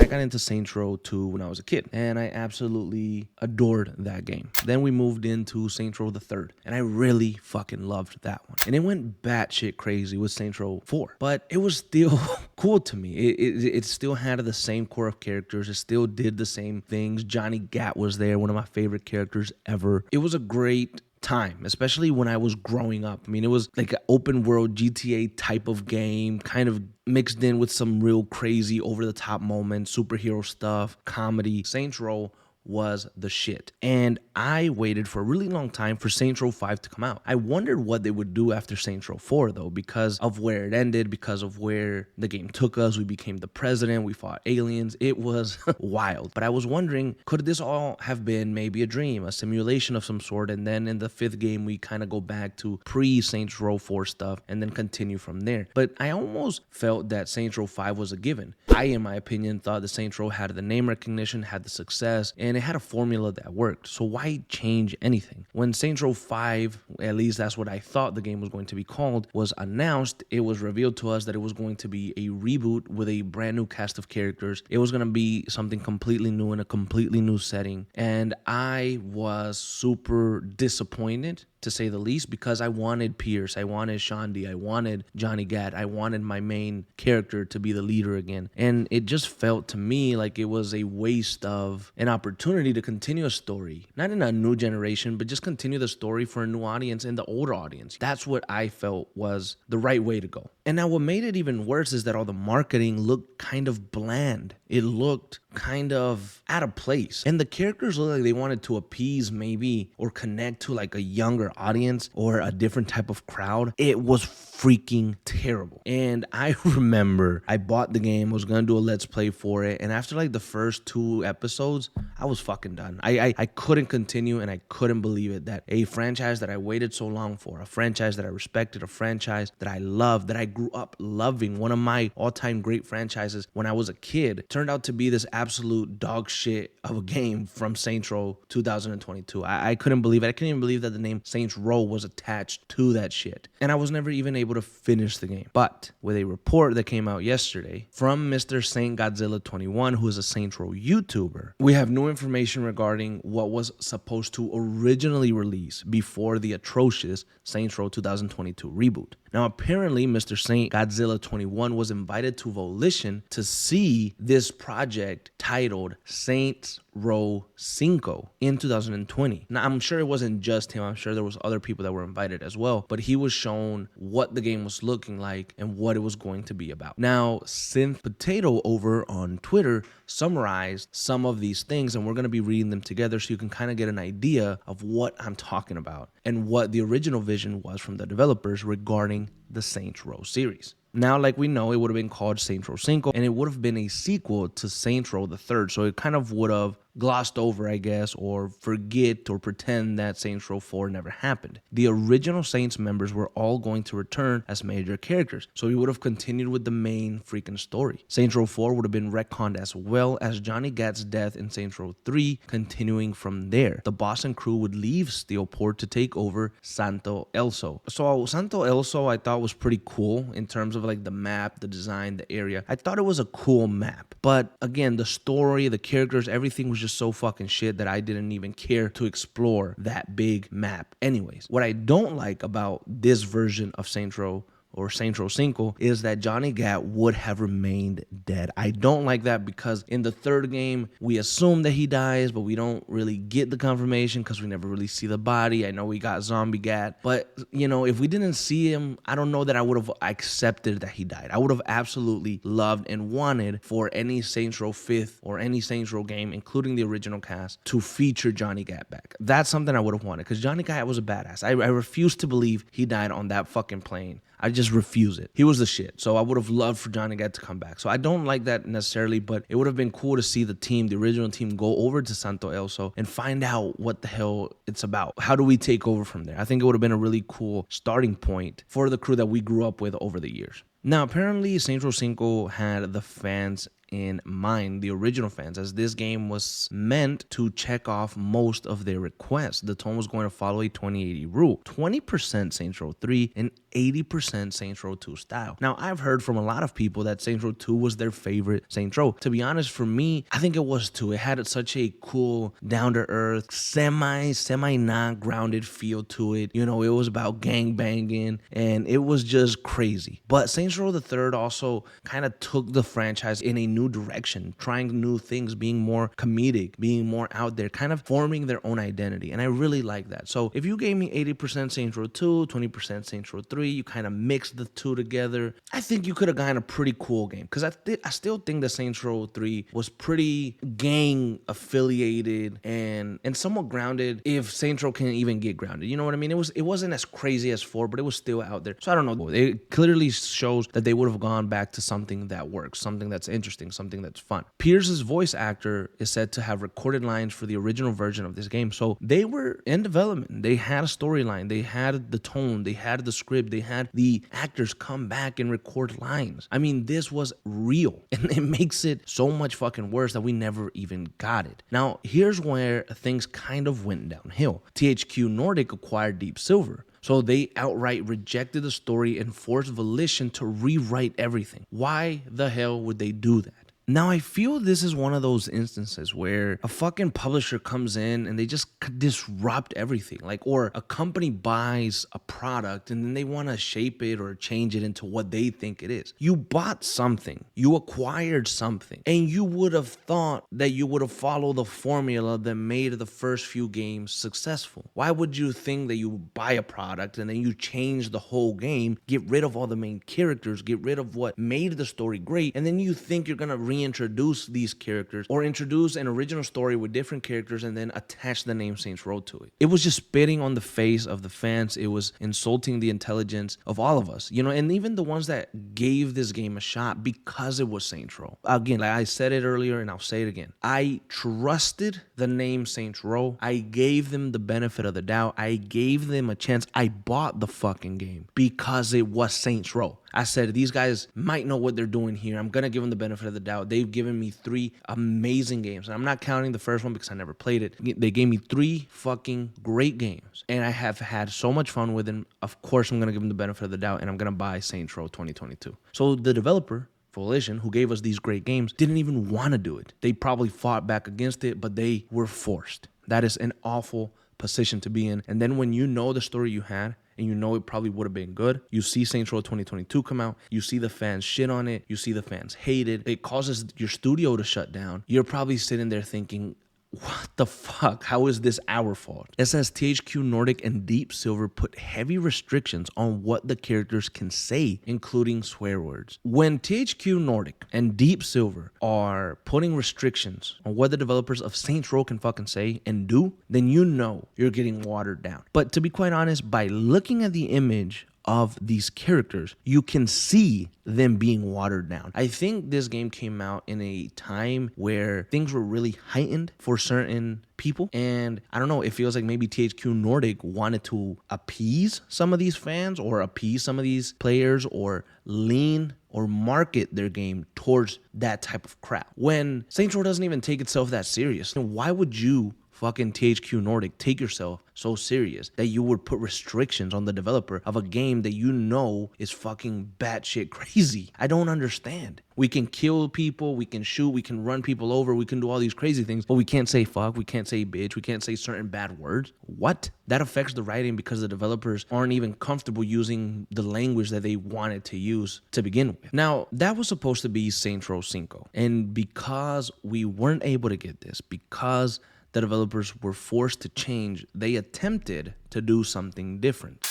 got into Saints Row 2 when I was a kid, and I absolutely adored that game. Then we moved into Saints Row the Third, and I really fucking loved that one. And it went batshit crazy with Saints Row 4, but it was still cool to me. It still had the same core of characters. It still did the same things. Johnny Gat was there, one of my favorite characters ever. It was a great time, especially when I was growing up. I mean, it was like an open world GTA type of game, kind of mixed in with some real crazy over the top moments, superhero stuff, comedy. Saints Row was the shit. And I waited for a really long time for Saints Row 5 to come out. I wondered what they would do after Saints Row 4 though, because of where it ended, because of where the game took us. We became the president, we fought aliens. It was wild. But I was wondering, could this all have been maybe a dream, a simulation of some sort, and then in the fifth game we kind of go back to pre-Saints Row 4 stuff and then continue from there. But I almost felt that Saints Row 5 was a given. I, in my opinion, thought the Saints Row had the name recognition, had the success, and it had a formula that worked. So why change anything? When Saints Row 5, at least that's what I thought the game was going to be called, was announced, it was revealed to us that it was going to be a reboot with a brand new cast of characters. It was going to be something completely new in a completely new setting. And I was super disappointed, to say the least, because I wanted Pierce, I wanted Shandy, I wanted Johnny Gat, I wanted my main character to be the leader again. And it just felt to me like it was a waste of an opportunity to continue a story, not in a new generation, but just continue the story for a new audience and the older audience. That's what I felt was the right way to go. And now what made it even worse is that all the marketing looked kind of bland. It looked kind of out of place. And the characters looked like they wanted to appease maybe or connect to like a younger audience or a different type of crowd. It was freaking terrible. And I remember I bought the game, was gonna do a let's play for it, and after like the first 2 episodes, I was fucking done. I couldn't continue, and I couldn't believe it that a franchise that I waited so long for, a franchise that I respected, a franchise that I loved, that I grew up loving, one of my all-time great franchises when I was a kid, turned out to be this absolute dog shit of a game from Saints Row 2022. I couldn't believe it. I couldn't even believe that the name Saints Row was attached to that shit. And I was never even able to finish the game. But with a report that came out yesterday from Mr. Saint Godzilla 21, who is a Saints Row YouTuber, we have new information regarding what was supposed to originally release before the atrocious Saints Row 2022 reboot. Now, apparently, Mr. Saint Godzilla 21 was invited to Volition to see this project titled Saints Row 5 in 2020. Now, I'm sure it wasn't just him. I'm sure there was other people that were invited as well, but he was shown what the game was looking like and what it was going to be about. Now, Synth Potato over on Twitter summarized some of these things, and we're going to be reading them together so you can kind of get an idea of what I'm talking about and what the original vision was from the developers regarding the Saints Row series. Now, like we know, it would have been called Saints Row 5, and it would have been a sequel to Saints Row the Third, so it kind of would have glossed over, I guess, or forget or pretend that Saints Row 4 never happened. The original Saints members were all going to return as major characters, so we would have continued with the main freaking story. Saints Row 4 would have been retconned as well as Johnny Gat's death in Saints Row 3, continuing from there. The boss and crew would leave Steelport to take over Santo Elso. So Santo Elso I thought was pretty cool in terms of like the map, the design, the area. I thought it was a cool map, but again, the story, the characters, everything was just so fucking shit that I didn't even care to explore that big map anyways. What I don't like about this version of Saints Row or Saints Row 5 is that Johnny Gat would have remained dead. I don't like that because in the third game, we assume that he dies, but we don't really get the confirmation because we never really see the body. I know we got Zombie Gat, but you know, if we didn't see him, I don't know that I would have accepted that he died. I would have absolutely loved and wanted for any Saints Row 5 or any Saints Row game, including the original cast, to feature Johnny Gat back. That's something I would have wanted because Johnny Gat was a badass. I refuse to believe he died on that fucking plane. I just refuse it. He was the shit. So I would have loved for Johnny Gat to come back. So I don't like that necessarily, but it would have been cool to see the team, the original team, go over to Santo Elso and find out what the hell it's about. How do we take over from there? I think it would have been a really cool starting point for the crew that we grew up with over the years. Now, apparently, Saints Row 5 had the fans in mind, the original fans, as this game was meant to check off most of their requests. The tone was going to follow a 2080 rule, 20% Saints Row 3 and 80% Saints Row 2 style. Now, I've heard from a lot of people that Saints Row 2 was their favorite Saints Row. To be honest, for me, I think it was too. It had such a cool, down-to-earth, semi not-grounded feel to it. You know, it was about gang banging, and it was just crazy. But Saints Row the Third also kind of took the franchise in a new direction, trying new things, being more comedic, being more out there, kind of forming their own identity. And I really like that. So if you gave me 80% Saints Row 2, 20% Saints Row 3, you kind of mix the two together, I think you could have gotten a pretty cool game. Because I still think that Saints Row 3 was pretty gang affiliated and somewhat grounded, if Saints Row can even get grounded. You know what I mean? It wasn't as crazy as 4, but it was still out there. So I don't know. It clearly shows that they would have gone back to something that works, something that's interesting, something that's fun. Pierce's voice actor is said to have recorded lines for the original version of this game. So they were in development. They had a storyline. They had the tone. They had the script. They had the actors come back and record lines. I mean, this was real. And it makes it so much fucking worse that we never even got it. Now, here's where things kind of went downhill. THQ Nordic acquired Deep Silver. So they outright rejected the story and forced Volition to rewrite everything. Why the hell would they do that? Now, I feel this is one of those instances where a fucking publisher comes in and they just disrupt everything. Or a company buys a product and then they want to shape it or change it into what they think it is. You bought something, you acquired something, and you would have thought that you would have followed the formula that made the first few games successful. Why would you think that you buy a product and then you change the whole game, get rid of all the main characters, get rid of what made the story great, and then you think you're going to reintroduce these characters or introduce an original story with different characters and then attach the name Saints Row to it? It was just spitting on the face of the fans. It was insulting the intelligence of all of us, and even the ones that gave this game a shot because it was Saints Row. Again, like I said it earlier and I'll say it again, I trusted the name Saints Row. I gave them the benefit of the doubt. I gave them a chance. I bought the fucking game because it was Saints Row. I said, these guys might know what they're doing here. I'm going to give them the benefit of the doubt. They've given me 3 amazing games. And I'm not counting the first one because I never played it. They gave me 3 fucking great games. And I have had so much fun with them. Of course, I'm going to give them the benefit of the doubt. And I'm going to buy Saints Row 2022. So the developer, Volition, who gave us these great games, didn't even want to do it. They probably fought back against it, but they were forced. That is an awful position to be in. And then when you know the story you had, and you know it probably would have been good, you see Saints Row 2022 come out, you see the fans shit on it, you see the fans hate it, it causes your studio to shut down, you're probably sitting there thinking, what the fuck? How is this our fault? It says THQ Nordic and Deep Silver put heavy restrictions on what the characters can say, including swear words. When THQ Nordic and Deep Silver are putting restrictions on what the developers of Saints Row can fucking say and do, then you know you're getting watered down. But to be quite honest, by looking at the image of these characters, you can see them being watered down. I think this game came out in a time where things were really heightened for certain people, and I don't know, it feels like maybe THQ Nordic wanted to appease some of these fans or appease some of these players or lean or market their game towards that type of crowd. When Saints Row doesn't even take itself that serious, then why would you fucking THQ Nordic take yourself so serious that you would put restrictions on the developer of a game that you know is fucking batshit crazy? I don't understand. We can kill people, we can shoot, we can run people over, we can do all these crazy things, but we can't say fuck, we can't say bitch, we can't say certain bad words. What? That affects the writing because the developers aren't even comfortable using the language that they wanted to use to begin with. Now, that was supposed to be Saints Row 5, and because we weren't able to get this, because the developers were forced to change, they attempted to do something different.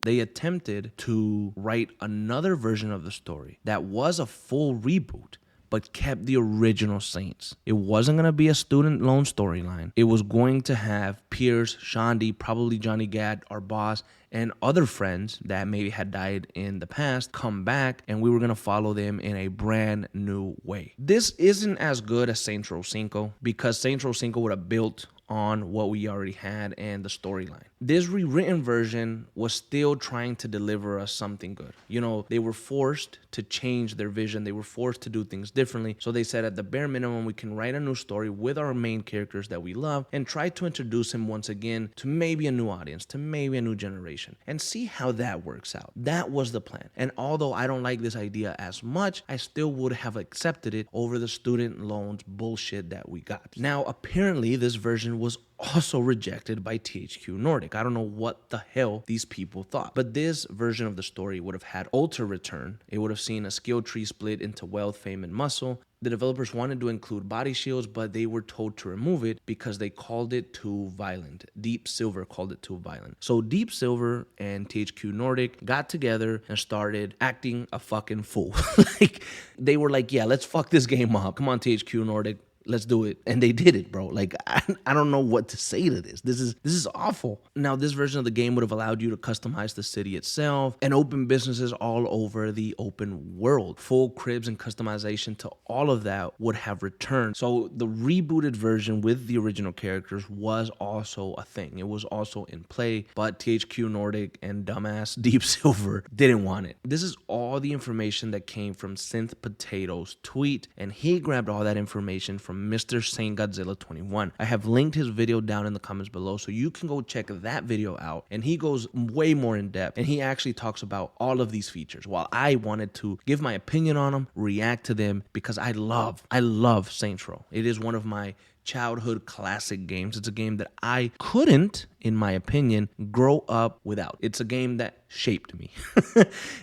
They attempted to write another version of the story that was a full reboot, but kept the original Saints. It wasn't going to be a student loan storyline. It was going to have Pierce, Shandi, probably Johnny Gad, our boss, and other friends that maybe had died in the past come back, and we were going to follow them in a brand new way. This isn't as good as Saints Row 5 because Saints Row 5 would have built on what we already had and the storyline. This rewritten version was still trying to deliver us something good. You know, they were forced to change their vision. They were forced to do things differently. So they said at the bare minimum, we can write a new story with our main characters that we love and try to introduce him once again to maybe a new audience, to maybe a new generation, and see how that works out. That was the plan. And although I don't like this idea as much, I still would have accepted it over the student loans bullshit that we got. Now, apparently, this version was also rejected by THQ Nordic. I don't know what the hell these people thought. But this version of the story would have had Alter return. It would have seen a skill tree split into wealth, fame, and muscle. The developers wanted to include body shields, but they were told to remove it because they called it too violent. Deep Silver called it too violent. So Deep Silver and THQ Nordic got together and started acting a fucking fool. Like, they were like, yeah, let's fuck this game up. Come on, THQ Nordic. Let's do it. And they did it, bro. Like, I don't know what to say to this. This is awful. Now, this version of the game would have allowed you to customize the city itself and open businesses all over the open world. Full cribs and customization to all of that would have returned. So the rebooted version with the original characters was also a thing. It was also in play, but THQ Nordic and dumbass Deep Silver didn't want it. This is all the information that came from Synth Potato's tweet, and he grabbed all that information from Mr. Saint Godzilla 21. I have linked his video down in the comments below, so you can go check that video out, and he goes way more in depth, and he actually talks about all of these features. While I wanted to give my opinion on them, react to them, because I love Saints Row. It is one of my childhood classic games. It's a game that I couldn't, in my opinion, grow up without. It's a game that shaped me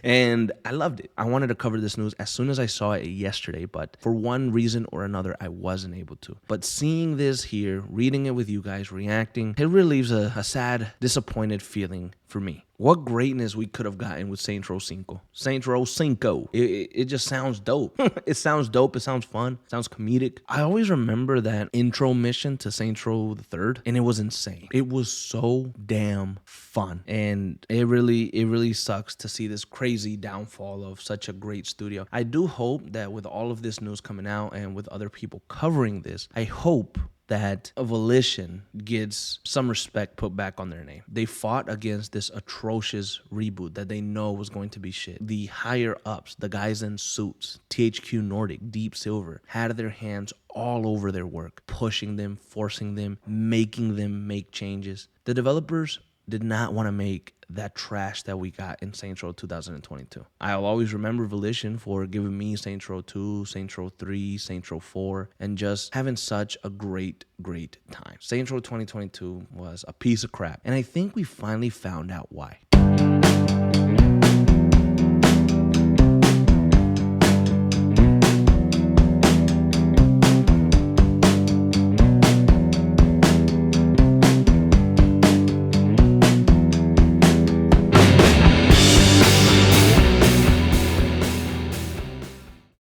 and I loved it. I wanted to cover this news as soon as I saw it yesterday, but for one reason or another, I wasn't able to. But seeing this here, reading it with you guys, reacting, it really leaves a sad, disappointed feeling for me. What greatness we could have gotten with Saints Row 5. Saints Row 5. It just sounds dope. It sounds dope. It sounds fun. It sounds comedic. I always remember that intro mission to Saints Row the 3rd, and it was insane. It was so damn fun. And it really sucks to see this crazy downfall of such a great studio. I do hope that with all of this news coming out and with other people covering this, I hope that Volition gets some respect put back on their name. They fought against this atrocious reboot that they know was going to be shit. The higher ups, the guys in suits, THQ Nordic, Deep Silver, had their hands all over their work, pushing them, forcing them, making them make changes. The developers did not want to make that trash that we got in Saints Row 2022. I'll always remember Volition for giving me Saints Row 2, Saints Row 3, Saints Row 4, and just having such a great time. Saints Row 2022 was a piece of crap, and I think we finally found out why.